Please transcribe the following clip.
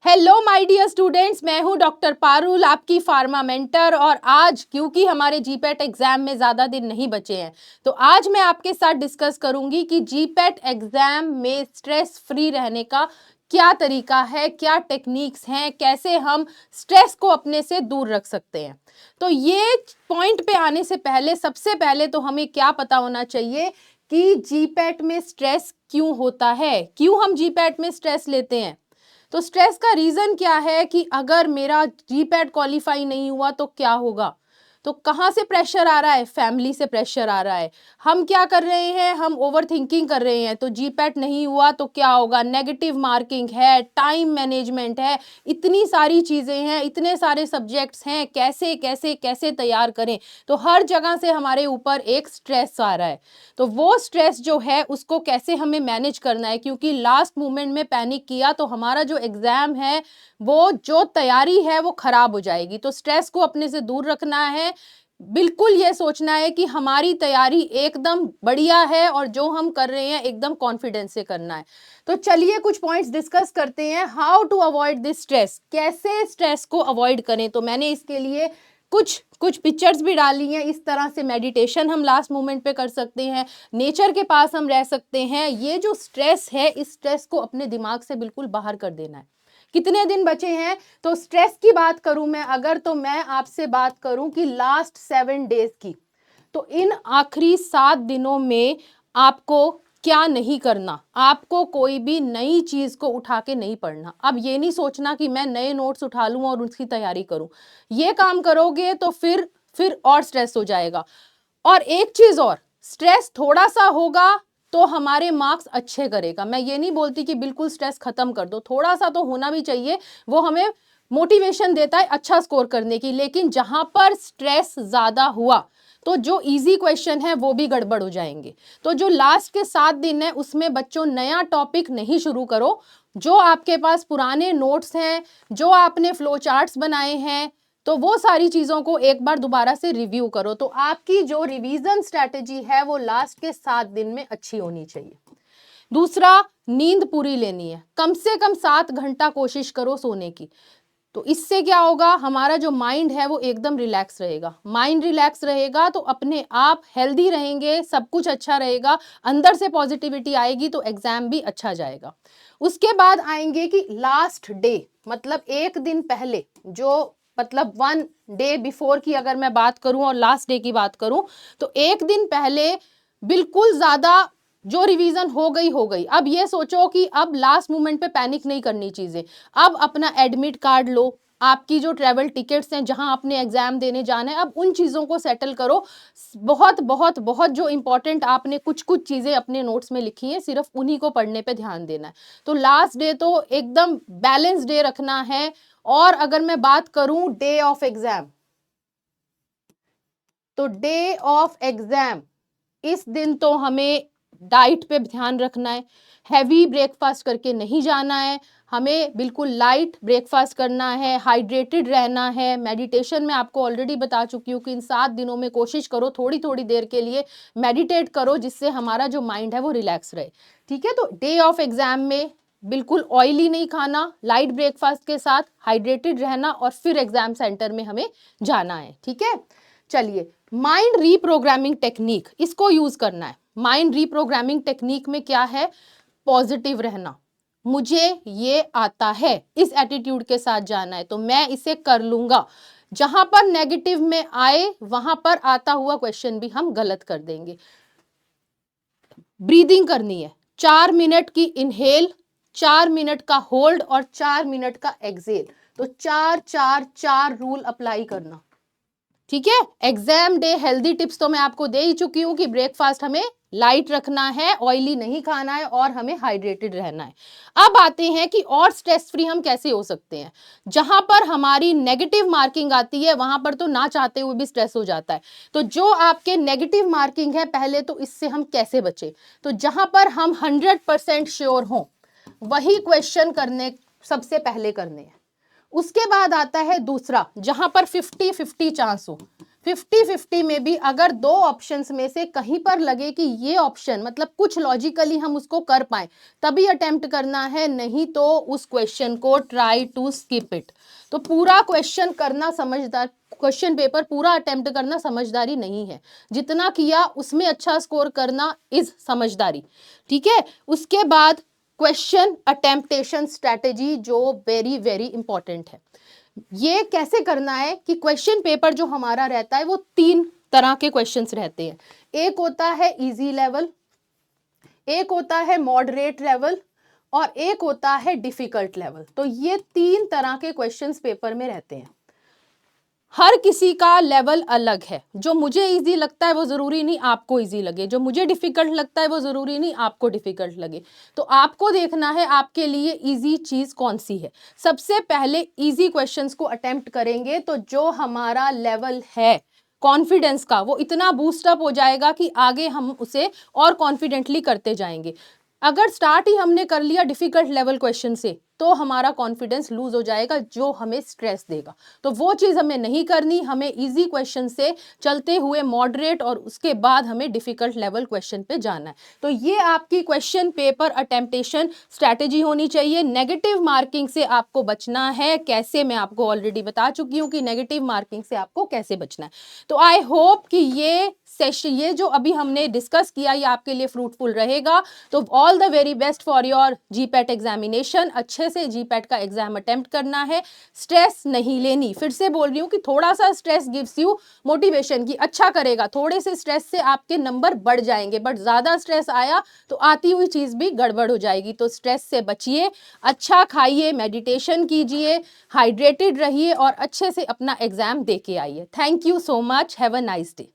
Hello my dear students, मैं हूं doctor Parul, आपकी फार्मा मेंटर। और आज क्योंकि हमारे जीपैट एग्जाम में ज़्यादा दिन नहीं बचे हैं, तो आज मैं आपके साथ डिस्कस करूंगी कि जीपैट एग्जाम में स्ट्रेस फ्री रहने का क्या तरीका है, क्या टेक्निक्स हैं, कैसे हम स्ट्रेस को अपने से दूर रख सकते हैं। तो ये पॉइंट पे आने से पहले सबसे पहले तो हमें क्या पता होना चाहिए कि जीपैट में स्ट्रेस क्यों होता है, क्यों हम जीपैट में स्ट्रेस लेते हैं। तो स्ट्रेस का रीज़न क्या है कि अगर मेरा जीपैट क्वालिफाई नहीं हुआ तो क्या होगा। तो कहाँ से प्रेशर आ रहा है? फैमिली से प्रेशर आ रहा है। हम क्या कर रहे हैं? हम ओवर थिंकिंग कर रहे हैं। तो जीपैट नहीं हुआ तो क्या होगा? नेगेटिव मार्किंग है, टाइम मैनेजमेंट है, इतनी सारी चीज़ें हैं, इतने सारे सब्जेक्ट्स हैं, कैसे कैसे कैसे तैयार करें। तो हर जगह से हमारे ऊपर एक स्ट्रेस आ रहा है। तो वो स्ट्रेस जो है उसको कैसे हमें मैनेज करना है, क्योंकि लास्ट मोमेंट में पैनिक किया तो हमारा जो एग्जाम है, वो जो तैयारी है वो खराब हो जाएगी। तो स्ट्रेस को अपने से दूर रखना है। बिल्कुल ये सोचना है कि हमारी तैयारी एकदम बढ़िया है और जो हम कर रहे हैं एकदम कॉन्फिडेंस से करना है। तो चलिए कुछ पॉइंट्स डिस्कस करते हैं। How to avoid this stress, कैसे स्ट्रेस को अवॉइड करें। तो मैंने इसके लिए कुछ कुछ पिक्चर्स भी डाली हैं। इस तरह से मेडिटेशन हम लास्ट मोमेंट पे कर सकते हैं, नेचर के पास हम रह सकते हैं। ये जो स्ट्रेस है, इस स्ट्रेस को अपने दिमाग से बिल्कुल बाहर कर देना है। कितने दिन बचे हैं? तो स्ट्रेस की बात करूं मैं अगर, तो मैं आपसे बात करूं कि लास्ट 7 डेज की, तो इन आखिरी 7 दिनों में आपको क्या नहीं करना। आपको कोई भी नई चीज को उठा के नहीं पढ़ना। अब ये नहीं सोचना कि मैं नए नोट्स उठा लूं और उसकी तैयारी करूं। ये काम करोगे तो फिर और स्ट्रेस हो जाएगा। और एक चीज और, स्ट्रेस थोड़ा सा होगा तो हमारे मार्क्स अच्छे करेगा। मैं ये नहीं बोलती कि बिल्कुल स्ट्रेस खत्म कर दो, थोड़ा सा तो होना भी चाहिए। वो हमें मोटिवेशन देता है अच्छा स्कोर करने की। लेकिन जहां पर स्ट्रेस ज्यादा हुआ तो जो इजी क्वेश्चन है वो भी गड़बड़ हो जाएंगे। तो जो लास्ट के 7 दिन है उसमें बच्चों नया टॉपिक नहीं शुरू करो। जो आपके पास पुराने नोट्स हैं, जो आपने फ्लो चार्ट्स बनाए हैं, तो वो सारी चीज़ों को एक बार दोबारा से रिव्यू करो। तो आपकी जो रिवीजन स्ट्रैटेजी है वो लास्ट के 7 दिन में अच्छी होनी चाहिए। दूसरा, नींद पूरी लेनी है। कम से कम 7 घंटा कोशिश करो सोने की। तो इससे क्या होगा, हमारा जो माइंड है वो एकदम रिलैक्स रहेगा। माइंड रिलैक्स रहेगा तो अपने आप हेल्दी रहेंगे, सब कुछ अच्छा रहेगा, अंदर से पॉजिटिविटी आएगी तो एग्जाम भी अच्छा जाएगा। उसके बाद आएंगे कि लास्ट डे, मतलब एक दिन पहले, जो मतलब 1 डे बिफोर की अगर मैं बात करूं और लास्ट डे की बात करूं, तो एक दिन पहले बिल्कुल ज्यादा जो रिवीजन हो गई। अब ये सोचो कि अब लास्ट मोमेंट पे पैनिक नहीं करनी चीजें। अब अपना एडमिट कार्ड लो, आपकी जो ट्रैवल टिकट्स हैं जहां आपने एग्जाम देने जाना है, अब उन चीज़ों को सेटल करो। बहुत बहुत बहुत जो इंपॉर्टेंट आपने कुछ कुछ चीज़ें अपने नोट्स में लिखी हैं, सिर्फ उन्हीं को पढ़ने पे ध्यान देना है। तो लास्ट डे तो एकदम बैलेंस डे रखना है। और अगर मैं बात करूं डे ऑफ एग्जाम, तो डे ऑफ एग्जाम इस दिन तो हमें डाइट पे ध्यान रखना है। हैवी ब्रेकफास्ट करके नहीं जाना है, हमें बिल्कुल लाइट ब्रेकफास्ट करना है, हाइड्रेटेड रहना है। मेडिटेशन में आपको ऑलरेडी बता चुकी हूँ कि इन 7 दिनों में कोशिश करो थोड़ी थोड़ी देर के लिए मेडिटेट करो, जिससे हमारा जो माइंड है वो रिलैक्स रहे। ठीक है, तो डे ऑफ एग्जाम में बिल्कुल ऑयली नहीं खाना, लाइट ब्रेकफास्ट के साथ हाइड्रेटेड रहना और फिर एग्जाम सेंटर में हमें जाना है। ठीक है, चलिए माइंड रीप्रोग्रामिंग टेक्निक, इसको यूज करना है। माइंड रीप्रोग्रामिंग टेक्निक में क्या है? पॉजिटिव रहना। मुझे ये आता है, इस एटीट्यूड के साथ जाना है, तो मैं इसे कर लूंगा। जहां पर नेगेटिव में आए वहां पर आता हुआ क्वेश्चन भी हम गलत कर देंगे। ब्रीदिंग करनी है, 4 मिनट की इनहेल, 4 मिनट का होल्ड और 4 मिनट का एक्सेल। तो 4-4-4 रूल अप्लाई करना। ठीक है, एग्जाम डे हेल्दी टिप्स तो मैं आपको दे ही चुकी हूं कि ब्रेकफास्ट हमें लाइट रखना है, ऑयली नहीं खाना है और हमें हाइड्रेटेड रहना है। अब आते हैं कि और स्ट्रेस फ्री हम कैसे हो सकते हैं। जहां पर हमारी नेगेटिव मार्किंग आती है वहां पर तो ना चाहते हुए भी स्ट्रेस हो जाता है। तो जो आपके नेगेटिव मार्किंग है, पहले तो इससे हम कैसे बचे। तो जहां पर हम 100% श्योर हों वही क्वेश्चन करने सबसे पहले करने हैं। उसके बाद आता है दूसरा, जहां पर 50-50 चांस हो। 50-50 में भी अगर दो ऑप्शंस में से कहीं पर लगे कि ये ऑप्शन मतलब कुछ लॉजिकली हम उसको कर पाए तभी अटेम्प्ट करना है, नहीं तो उस क्वेश्चन को ट्राई टू स्किप इट। तो पूरा क्वेश्चन करना समझदार, क्वेश्चन पेपर पूरा अटेम्प्ट करना समझदारी नहीं है, जितना किया उसमें अच्छा स्कोर करना इज समझदारी। ठीक है, उसके बाद क्वेश्चन अटेम्प्टेशन स्ट्रेटेजी जो वेरी वेरी इंपॉर्टेंट है। ये कैसे करना है कि क्वेश्चन पेपर जो हमारा रहता है वो 3 तरह के क्वेश्चंस रहते हैं। एक होता है इजी लेवल, एक होता है मॉडरेट लेवल और एक होता है डिफिकल्ट लेवल। तो ये 3 तरह के क्वेश्चंस पेपर में रहते हैं। हर किसी का लेवल अलग है, जो मुझे इजी लगता है वो ज़रूरी नहीं आपको इजी लगे, जो मुझे डिफ़िकल्ट लगता है वो ज़रूरी नहीं आपको डिफ़िकल्ट लगे। तो आपको देखना है आपके लिए इजी चीज़ कौन सी है। सबसे पहले इजी क्वेश्चंस को अटेम्प्ट करेंगे तो जो हमारा लेवल है कॉन्फिडेंस का वो इतना बूस्टअप हो जाएगा कि आगे हम उसे और कॉन्फिडेंटली करते जाएंगे। अगर स्टार्ट ही हमने कर लिया डिफिकल्ट लेवल क्वेश्चन से तो हमारा कॉन्फिडेंस लूज हो जाएगा, जो हमें स्ट्रेस देगा। तो वो चीज़ हमें नहीं करनी, हमें इजी क्वेश्चन से चलते हुए मॉडरेट और उसके बाद हमें डिफिकल्ट लेवल क्वेश्चन पे जाना है। तो ये आपकी क्वेश्चन पेपर अटेम्प्टेशन स्ट्रैटेजी होनी चाहिए। नेगेटिव मार्किंग से आपको बचना है, कैसे मैं आपको ऑलरेडी बता चुकी हूँ कि नेगेटिव मार्किंग से आपको कैसे बचना है। तो आई होप कि ये सेशन, ये जो अभी हमने डिस्कस किया, ये आपके लिए फ्रूटफुल रहेगा। तो all the very best for your GPAT examination. अच्छे से जीपैट का एग्जाम अटेम्प्ट करना है, स्ट्रेस नहीं लेनी। फिर से बोल रही हूँ कि थोड़ा सा स्ट्रेस गिव्स यू मोटिवेशन की अच्छा करेगा, थोड़े से स्ट्रेस से आपके नंबर बढ़ जाएंगे, बट ज़्यादा स्ट्रेस आया तो आती हुई चीज़ भी गड़बड़ हो जाएगी। तो स्ट्रेस से बचिए, अच्छा खाइए, मेडिटेशन कीजिए, हाइड्रेटेड रहिए और अच्छे से अपना एग्जाम दे के आइए। Thank you so much, have a nice day.